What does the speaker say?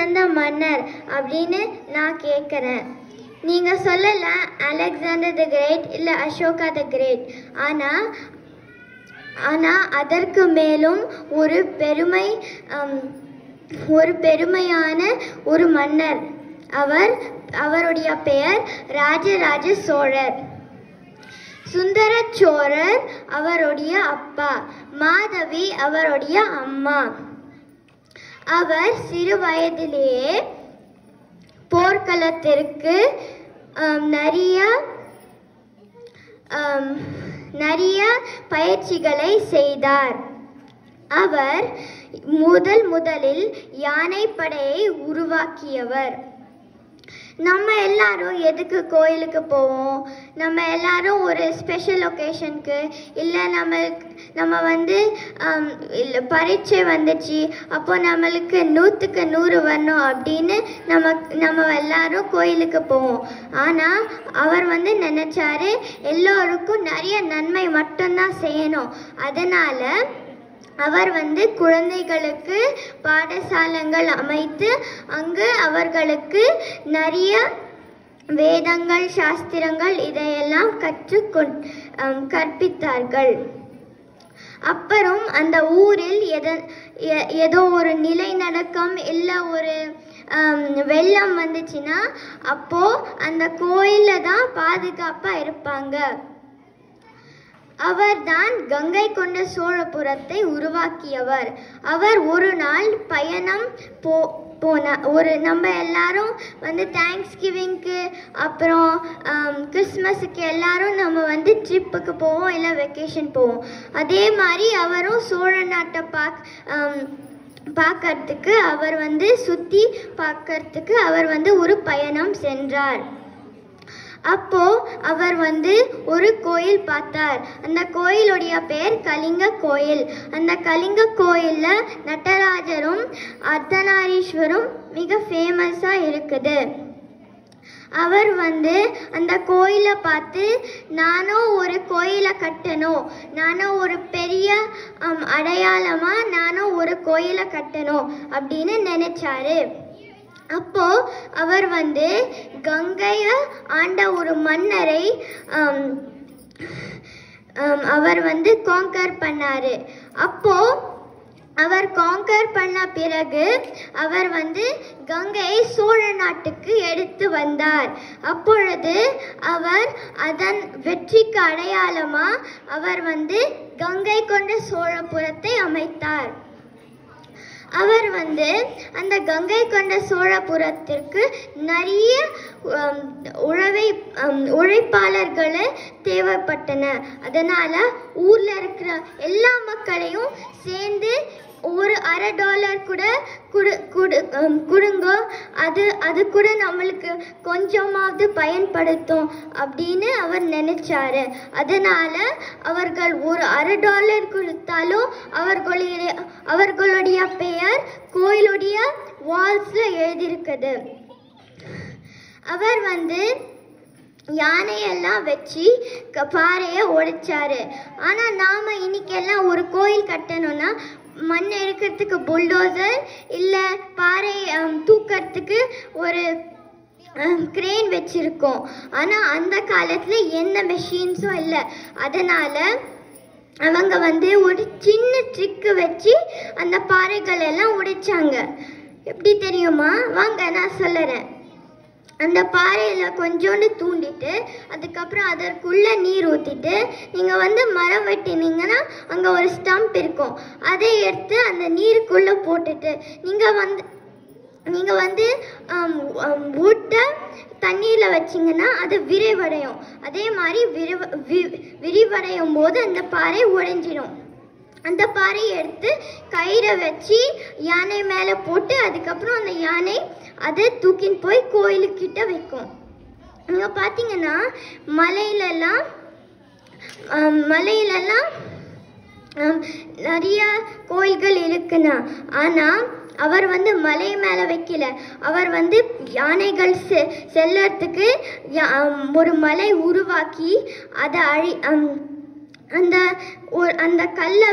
சிறந்த மன்னர் அப்படின்னு நான் கேட்குறேன். நீங்கள் சொல்லலாம் அலெக்சாண்டர் தி கிரேட் இல்லை அசோகா தி கிரேட். ஆனால் அதற்கு மேலும் ஒரு பெருமையான ஒரு மன்னர். அவருடைய பெயர் ராஜராஜ சோழர். சுந்தர சோழர் அவருடைய அப்பா, மாதவி அவருடைய அம்மா. அவர் சிறு வயதிலேயே போர்க்களத்திற்கு நிறைய பயிற்சிகளை செய்தார். அவர் முதலில் யானைப்படையை உருவாக்கியவர். நம்ம எல்லாரும் எதுக்கு கோயிலுக்கு போவோம்? நம்ம எல்லாரும் ஒரு ஸ்பெஷல் ஒகேஷனுக்கு, இல்லை நம்ம இல்லை பரீட்சை வந்துச்சு, அப்போ நம்மளுக்கு 100க்கு 100 வரணும் அப்படின்னு நம்ம எல்லாரும் கோயிலுக்கு போவோம். ஆனால் அவர் நினைச்சாரு எல்லோருக்கும் நிறைய நன்மை மட்டும்தான் செய்யணும். அதனால அவர் குழந்தைகளுக்கு பாடசாலைகள் அமைத்து அங்கு அவர்களுக்கு நிறைய வேதங்கள், சாஸ்திரங்கள் இதையெல்லாம் கற்பித்தார்கள். அப்புறம் அந்த ஊரில் ஏதோ ஒரு நிலநடுக்கம் இல்லை ஒரு வெள்ளம் வந்துச்சுன்னா அப்போ அந்த கோயிலில் தான் பாதுகாப்பாக இருப்பாங்க. அவர்தான் கங்கை கொண்ட சோழபுரத்தை உருவாக்கியவர். அவர் ஒரு நாள் பயணம் போனார். நம்ம எல்லாரும் தேங்க்ஸ் கிவிங்க்கு அப்புறம் கிறிஸ்மஸுக்கு எல்லாரும் நம்ம ட்ரிப்புக்கு போவோம், இல்லை வெக்கேஷன் போவோம். அதே மாதிரி அவரும் சோழ நாட்டை பார்க்கறதுக்கு அவர் சுற்றி பார்க்கறதுக்கு அவர் ஒரு பயணம் சென்றார். அப்போ அவர் ஒரு கோயில் பார்த்தார். அந்த கோயிலுடைய பெயர் கலிங்க கோயில். அந்த கலிங்க கோயிலில் நடராஜரும் அர்த்தநாரீஸ்வரும் மிக ஃபேமஸாக இருக்குது. அவர் அந்த கோயிலை பார்த்து நானும் ஒரு கோயிலை கட்டணும், நானும் ஒரு பெரிய அடையாளமாக நானும் ஒரு கோயிலை கட்டணும் அப்படின்னு நினைச்சாரு. அப்போ அவர் கங்கையை ஆண்ட ஒரு மன்னரை அவர் காங்கர் பண்ணாரு. அப்போ அவர் காங்கர் பண்ண பிறகு அவர் கங்கையை சோழ நாட்டுக்கு எடுத்து வந்தார். அப்பொழுது அவர் அதன் வெற்றிக்கு அடையாளமா அவர் கங்கை கொண்ட சோழபுரத்தை அமைத்தார். அவர் அந்த கங்கை கொண்ட சோழபுரத்திற்கு நிறைய உழைப்பாளர்கள் தேவைப்பட்டன. அதனால ஊர்ல இருக்கிற எல்லா மக்களையும் சேர்ந்து ஒரு $1/2 கூட கொடுங்க, அது கூட நம்மளுக்கு கொஞ்சமாவது பயன்படுத்தும் அப்படின்னு அவர் நினைச்சாரு. அதனால அவர்கள் ஒரு $1/2 கொடுத்தாலும் அவர்களுடைய பெயர் கோயிலுடைய வால்ஸ்ல எழுதியிருக்குது. அவர் யானையெல்லாம் வச்சு பாறையை உடைச்சாரு. ஆனால் நாம் இன்னைக்கெல்லாம் ஒரு கோயில் கட்டணும்னா மண் எடுக்கிறதுக்கு புல்டோசர், இல்லை பாறை தூக்கிறதுக்கு ஒரு கிரேன் வச்சுருக்கோம். ஆனால் அந்த காலத்தில் எந்த மெஷின்ஸும் இல்லை. அதனால் அவங்க ஒரு சின்ன ட்ரிக்கு வச்சு அந்த பாறைகள் எல்லாம் உடைச்சாங்க. எப்படி தெரியுமா? வாங்க நான் சொல்லுறேன். அந்த பாறையில் கொஞ்சோண்டு தூண்டிட்டு அதுக்கப்புறம் அதற்குள்ளே நீர் ஊற்றிட்டு நீங்கள் மரம் வெட்டினீங்கன்னா அங்கே ஒரு ஸ்டம்ப் இருக்கும். அதை எடுத்து அந்த நீருக்குள்ளே போட்டுட்டு நீங்கள் வுட்டை தண்ணியில் வச்சிங்கன்னா அது விரிவடையும். அதே மாதிரி விரிவடையும் போது அந்த பாறை உடைஞ்சிடும். அந்த பாறையை எடுத்து கயிறை வச்சு யானை மேலே போட்டு அதுக்கப்புறம் அந்த யானை அதை தூக்கின்னு போய் கோயிலுக்கிட்ட வைக்கும். நீங்கள் பார்த்தீங்கன்னா மலையிலெல்லாம் நிறைய கோயில்கள் இருக்குண்ணா. ஆனால் அவர் மலை மேலே வைக்கல. அவர் யானைகள் செல்லறதுக்கு ஒரு மலை உருவாக்கி அதை அந்த கல்லை